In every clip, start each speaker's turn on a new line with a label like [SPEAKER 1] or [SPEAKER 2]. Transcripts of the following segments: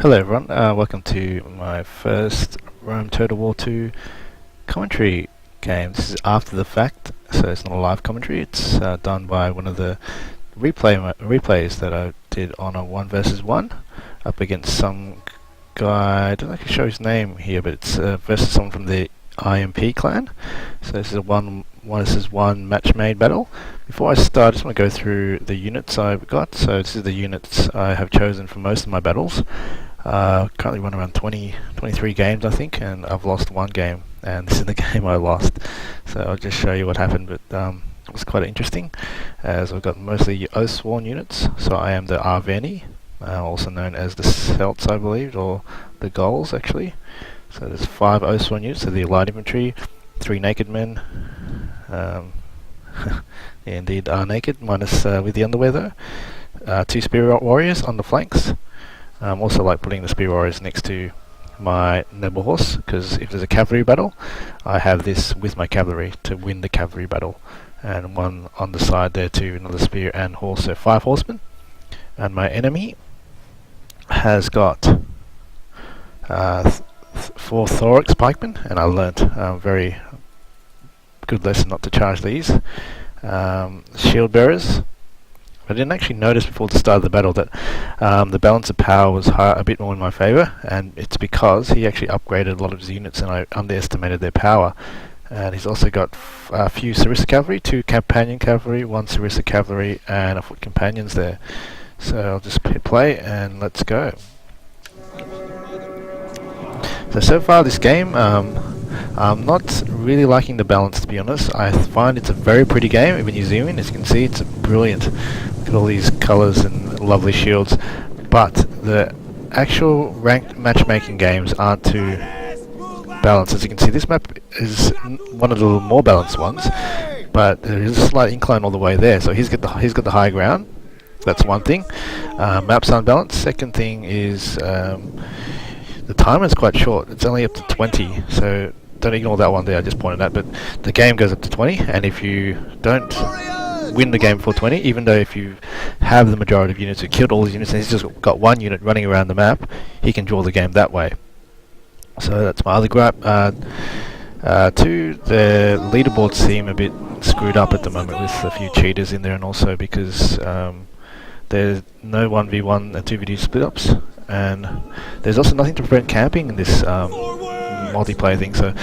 [SPEAKER 1] Hello everyone, welcome to my first Rome Total War 2 commentary game. This is after the fact, so it's not a live commentary. It's done by one of the replays that I did on a 1 versus 1 up against some guy. I don't know if I can show his name here, but it's versus someone from the IMP clan. So this is a 1 versus 1 match made battle. Before I start, I just want to go through the units I've got. So this is the units I have chosen for most of my battles. Currently run around 23 games I think, and I've lost one game, and this is the game I lost. So I'll just show you what happened, but it was quite interesting as I've got mostly Oathsworn units. So I am the arveni, also known as the Celts I believe, or the Gauls actually. So there's 5 Oathsworn units, so the light infantry, 3 naked men, they indeed are naked, minus with the underwear though. 2 spear warriors on the flanks. Also like putting the spear warriors next to my noble horse, because if there's a cavalry battle, I have this with my cavalry to win the cavalry battle, and one on the side there too, another spear and horse, so 5 horsemen. And my enemy has got 4 thorax pikemen, and I learnt a very good lesson not to charge these. Shield bearers. I didn't actually notice before the start of the battle that the balance of power was a bit more in my favour, and it's because he actually upgraded a lot of his units and I underestimated their power. And he's also got a few Sarissa cavalry, 2 companion cavalry, 1 Sarissa cavalry, and a foot companions there. So I'll just hit play and let's go. So far this game, I'm not really liking the balance, to be honest. I find it's a very pretty game. When you zoom in, as you can see, it's brilliant. Look at all these colours and lovely shields. But the actual ranked matchmaking games aren't too balanced. As you can see, this map is one of the more balanced ones, but there is a slight incline all the way there. So he's got the high ground. That's one thing. Maps unbalanced. Second thing is the timer is quite short. It's only up to 20. So don't ignore that one there I just pointed at, but the game goes up to 20, and if you don't win the game for 20, even though if you have the majority of units, you killed all the units and he's just got 1 unit running around the map, he can draw the game that way. So that's my other gripe. 2, the leaderboards seem a bit screwed up at the moment with a few cheaters in there, and also because there's no 1v1 and 2v2 split ups, and there's also nothing to prevent camping in this multiplayer thing. So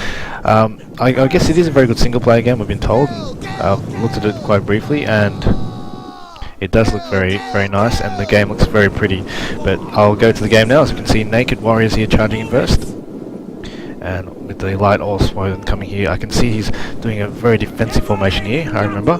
[SPEAKER 1] I guess it is a very good single player game, we've been told, and I've looked at it quite briefly, and it does look very nice, and the game looks very pretty. But I'll go to the game now. As you can see, naked warriors here charging in first, and with the light Oathsworn coming here, I can see he's doing a very defensive formation here, I remember,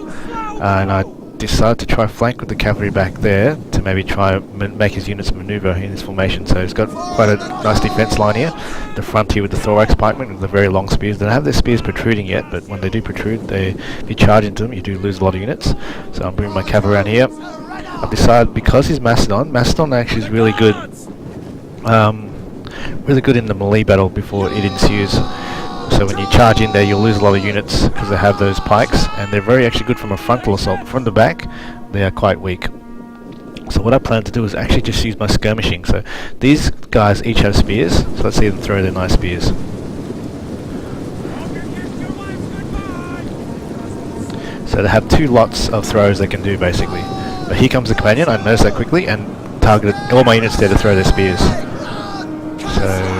[SPEAKER 1] and I decided to try flank with the cavalry back there to maybe try make his units maneuver in this formation. So he's got quite a nice defense line here. The front here with the thorax pikemen with the very long spears. They don't have their spears protruding yet, but when they do protrude, if you charge into them, you do lose a lot of units. So I'm bringing my cavalry around here. I've decided, because he's Macedon actually is really good, in the melee battle before it ensues. So when you charge in there, you'll lose a lot of units because they have those pikes, and they're very actually good from a frontal assault. From the back, they are quite weak. So what I plan to do is actually just use my skirmishing. So these guys each have spears, so let's see them throw their nice spears. So they have 2 lots of throws they can do basically. But here comes the companion, I noticed that quickly, and targeted all my units there to throw their spears. So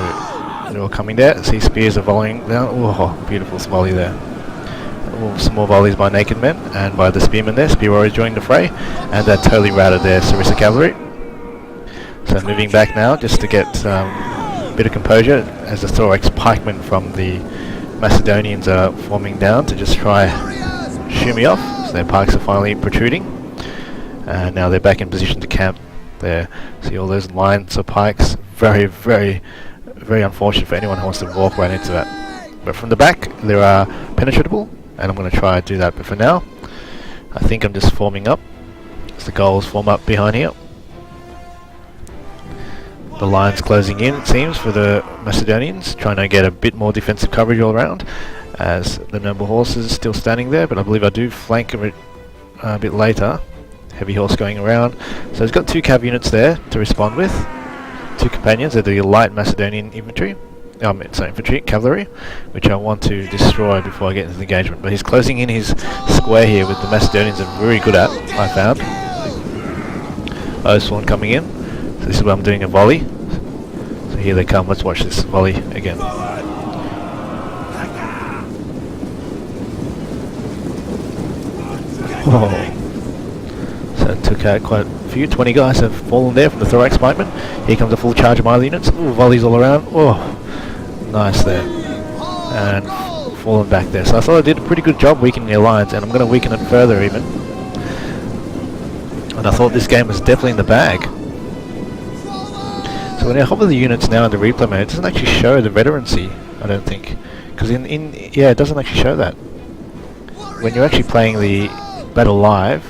[SPEAKER 1] they're all coming there. See, spears are volleying down. Oh, beautiful volley there. Some more volleys by naked men and by the spearmen there. Spear warriors joining the fray, and they're totally routed their Sarissa cavalry. So moving back now just to get a bit of composure as the thorax pikemen from the Macedonians are forming down to just try shoo me off. So their pikes are finally protruding, and now they're back in position to camp there. See all those lines of pikes. Very unfortunate for anyone who wants to walk right into that. But from the back, they are penetrable, and I'm going to try and do that. But for now, I think I'm just forming up as the Gauls form up behind here. The line's closing in, it seems, for the Macedonians, trying to get a bit more defensive coverage all around, as the noble horse is still standing there, but I believe I do flank a bit later. Heavy horse going around. So he's got 2 cav units there to respond with. two companions. They're the light Macedonian infantry. It's infantry, cavalry, which I want to destroy before I get into the engagement. But he's closing in his square here, with the Macedonians are very good at, I found. Swan coming in. So this is where I'm doing a volley. So here they come. Let's watch this volley again. So it took out quite a few. 20 guys have fallen there from the thorax pikemen. Here comes a full charge of my units. Ooh, volleys all around. Oh, nice there. And fallen back there. So I thought I did a pretty good job weakening their lines, and I'm going to weaken it further even. And I thought this game was definitely in the bag. So when I hover the units now in the replay mode, it doesn't actually show the veterancy, I don't think. Because yeah, it doesn't actually show that. When you're actually playing the battle live,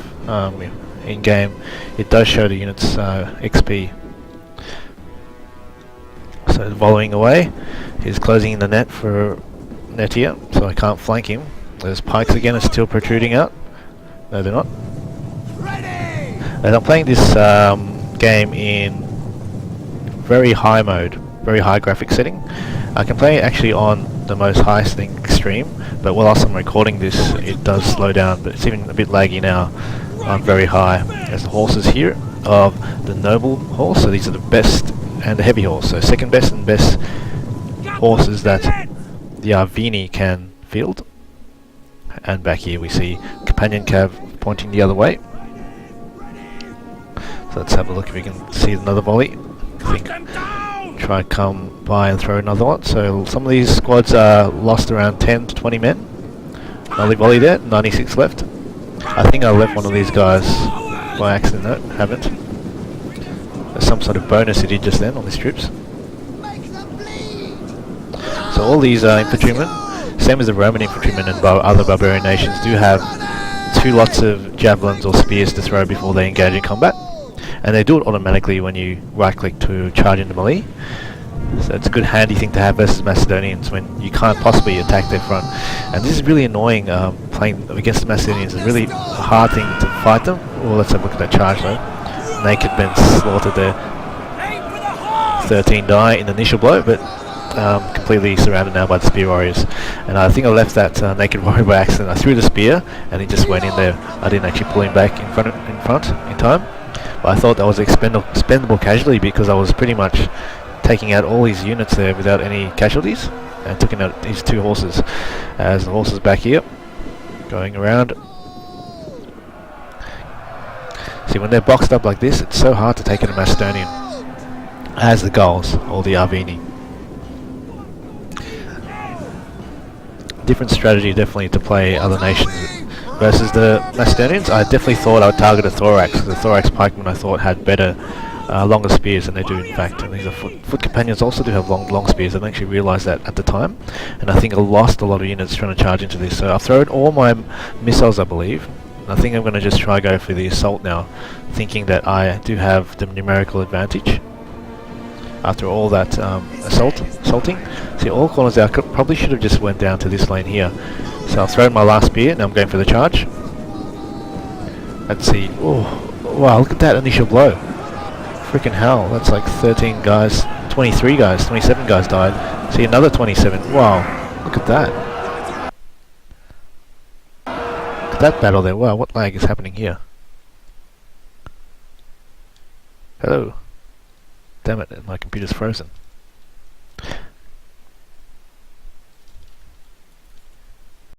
[SPEAKER 1] in game, it does show the units XP. So volleying away, he's closing in the net for Anotehr, so I can't flank him. There's pikes again, are still protruding out. No, they're not. And I'm playing this game in very high mode, very high graphic setting. I can play it actually on the most high setting, extreme, but whilst I'm recording this, it does slow down, but it's even a bit laggy now on very high. There's the horses here of the noble horse, so these are the best, and the heavy horse, so second best and best horses that the arveni can field. And back here we see companion cav pointing the other way. So let's have a look if we can see another volley. I think try and come by and throw another one. So some of these squads are lost around 10 to 20 men. Another volley there, 96 left. I think I left one of these guys by accident. No, haven't. There's some sort of bonus he did just then on these troops. So all these infantrymen, same as the Roman infantrymen and other barbarian nations, do have 2 lots of javelins or spears to throw before they engage in combat. And they do it automatically when you right click to charge into melee. So it's a good handy thing to have versus Macedonians when you can't possibly attack their front. And this is really annoying, playing against the Macedonians. It's a really hard thing to fight them. Well, let's have a look at that charge though. Naked men slaughtered there. 13 die in the initial blow, but completely surrounded now by the spear warriors. And I think I left that naked warrior by accident. I threw the spear and he just went in there. I didn't actually pull him back in front in time. But I thought that was expendable casualty, because I was pretty much taking out all these units there without any casualties, and taking out these 2 horses. As the horses back here, going around. See, when they're boxed up like this, it's so hard to take out a Macedonian, as the Gauls or the Arveni. Different strategy definitely to play other nations versus the Macedonians. I definitely thought I would target a thorax. The thorax pikemen I thought had better, longer spears than they do in fact. And these are foot companions also do have long spears. I didn't actually realise that at the time. And I think I lost a lot of units trying to charge into this. So I've thrown all my missiles, I believe. I think I'm going to just try go for the assault now, thinking that I do have the numerical advantage. After all that assaulting. See, all corners there, I probably should have just went down to this lane here. So I've thrown my last spear, now I'm going for the charge. Let's see. Oh, wow, look at that initial blow. Freaking hell, that's like 13 guys, 23 guys, 27 guys died. See, another 27. Wow, look at that. Look at that battle there. Wow, what lag is happening here? Hello. Damn it, my computer's frozen.